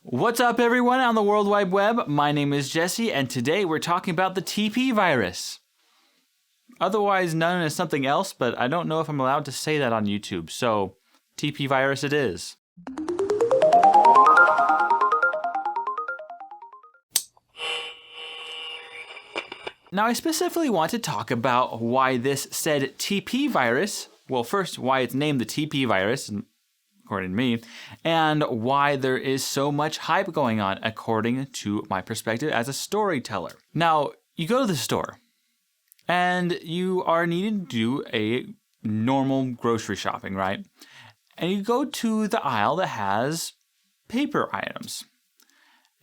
What's up, everyone on the World Wide Web? My name is Jesse, and today we're talking about the TP virus. Otherwise known as something else, but I don't know if I'm allowed to say that on YouTube, so TP virus it is. Now, I specifically want to talk about why this said TP virus, well, first, why it's named the TP virus, according to me, and why there is so much hype going on, according to my perspective as a storyteller. Now, you go to the store, and you are needing to do a normal grocery shopping, right? And you go to the aisle that has paper items.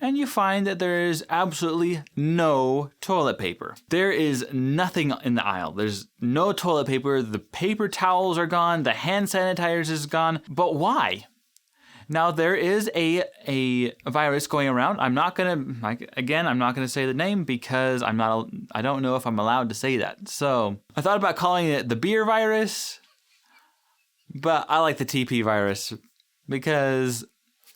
And you find that there is absolutely no toilet paper. There is nothing in the aisle. There's no toilet paper. The paper towels are gone. The hand sanitizers is gone. But why? Now, there is a virus going around. I'm not going to say the name because I don't know if I'm allowed to say that. So I thought about calling it the beer virus, but I like the TP virus because...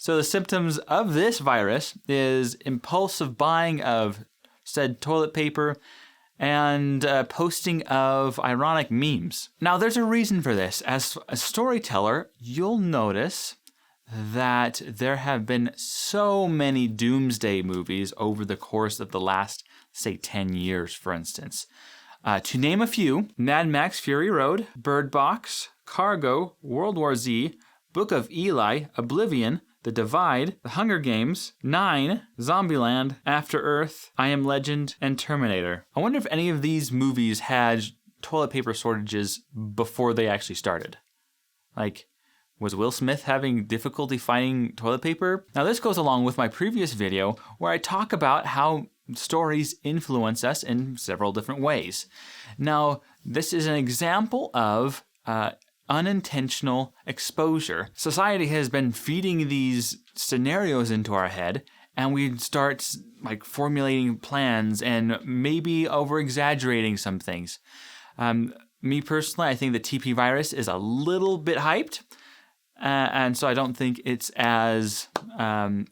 So the symptoms of this virus is impulsive buying of said toilet paper and posting of ironic memes. Now, there's a reason for this. As a storyteller, you'll notice that there have been so many Doomsday movies over the course of the last, say, 10 years, for instance. To name a few, Mad Max Fury Road, Bird Box, Cargo, World War Z, Book of Eli, Oblivion, The Divide, The Hunger Games, 9, Zombieland, After Earth, I Am Legend, and Terminator. I wonder if any of these movies had toilet paper shortages before they actually started. Like, was Will Smith having difficulty finding toilet paper? Now, this goes along with my previous video where I talk about how stories influence us in several different ways. Now, this is an example of unintentional exposure. Society has been feeding these scenarios into our head, and we start formulating plans and maybe over-exaggerating some things. Me personally, I think the TP virus is a little bit hyped, and so I don't think it's as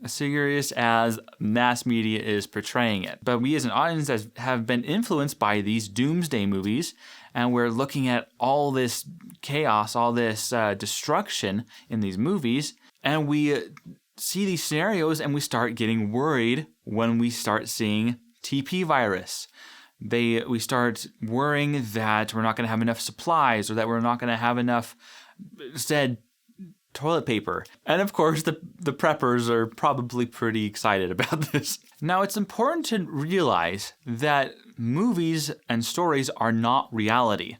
serious as mass media is portraying it. But we as an audience have been influenced by these Doomsday movies, and we're looking at all this chaos, all this destruction in these movies, and we see these scenarios and we start getting worried when we start seeing TP virus. We start worrying that we're not going to have enough supplies or that we're not going to have enough said toilet paper. And of course, the preppers are probably pretty excited about this. Now, it's important to realize that movies and stories are not reality.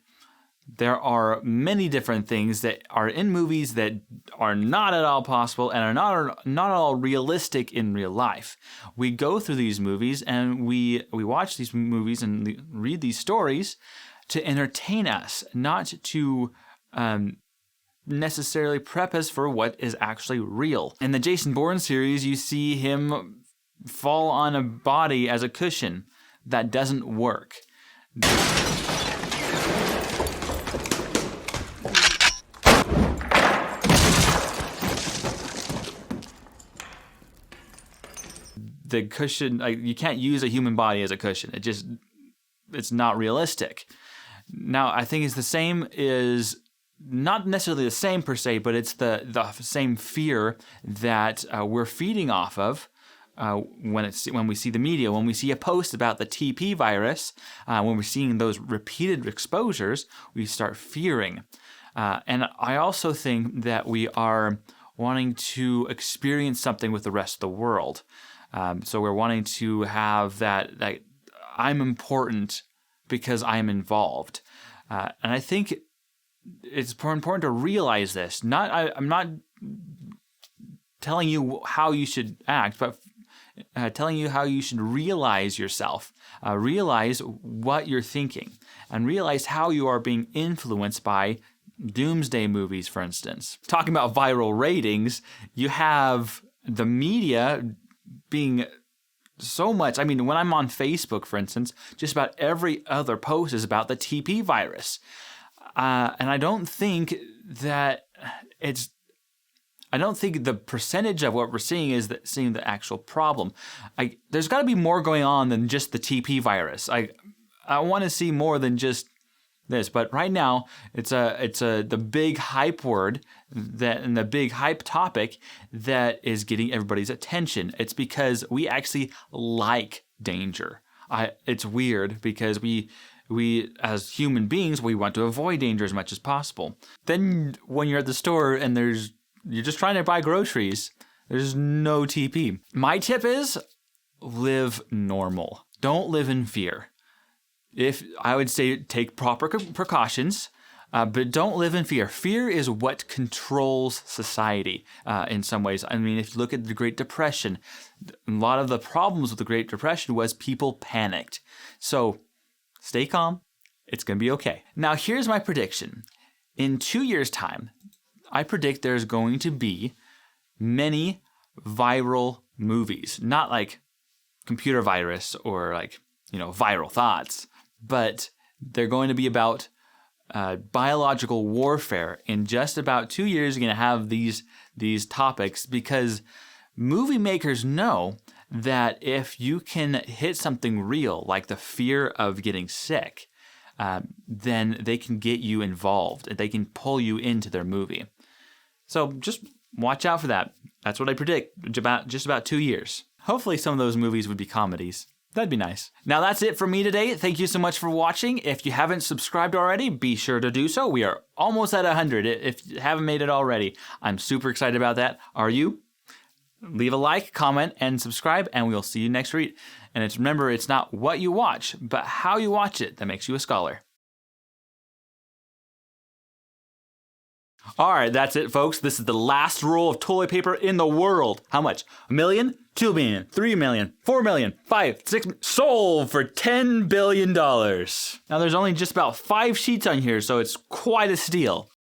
There are many different things that are in movies that are not at all possible and are not at all realistic in real life. We go through these movies and we watch these movies and read these stories to entertain us, not to necessarily prep us for what is actually real. In the Jason Bourne series, you see him fall on a body as a cushion. That doesn't work. The cushion, you can't use a human body as a cushion. It's not realistic. Now, I think it's the same is not necessarily the same per se, but it's the same fear that we're feeding off of when we see the media, when we see a post about the TP virus, when we're seeing those repeated exposures, we start fearing. And I also think that we are wanting to experience something with the rest of the world. So we're wanting to have that I'm important because I'm involved. And I think it's important to realize this. I'm not telling you how you should act, but telling you how you should realize yourself, realize what you're thinking, and realize how you are being influenced by Doomsday movies, for instance. Talking about viral ratings, you have the media being so much. I mean, when I'm on Facebook, for instance, just about every other post is about the TP virus. And I don't think that it's I don't think the percentage of what we're seeing is seeing the actual problem. There's got to be more going on than just the TP virus. I want to see more than just this, but right now it's the big hype word and the big hype topic that is getting everybody's attention. It's because we actually like danger. It's weird because we as human beings, we want to avoid danger as much as possible. Then when you're at the store and you're just trying to buy groceries, there's no TP. My tip is live normal. Don't live in fear. I would say take proper precautions, but don't live in fear. Fear is what controls society in some ways. I mean, if you look at the Great Depression, a lot of the problems with the Great Depression was people panicked. So stay calm. It's going to be okay. Now, here's my prediction. In 2 years' time, I predict there's going to be many viral movies. Not like computer virus or like, viral thoughts. But they're going to be about biological warfare. In just about 2 years, you're going to have these topics because movie makers know that if you can hit something real, like the fear of getting sick, then they can get you involved. They can pull you into their movie. So just watch out for that. That's what I predict, just about 2 years. Hopefully some of those movies would be comedies. That'd be nice. Now that's it for me today. Thank you so much for watching. If you haven't subscribed already, be sure to do so. We are almost at 100 if you haven't made it already. I'm super excited about that. Are you? Leave a like, comment, and subscribe, and we'll see you next week. And remember, it's not what you watch, but how you watch it that makes you a scholar. All right, that's it, folks. This is the last roll of toilet paper in the world. How much? 1 million? 2 million? 3 million? 4 million? 5, 6, sold for $10 billion. Now, there's only just about 5 sheets on here, so it's quite a steal.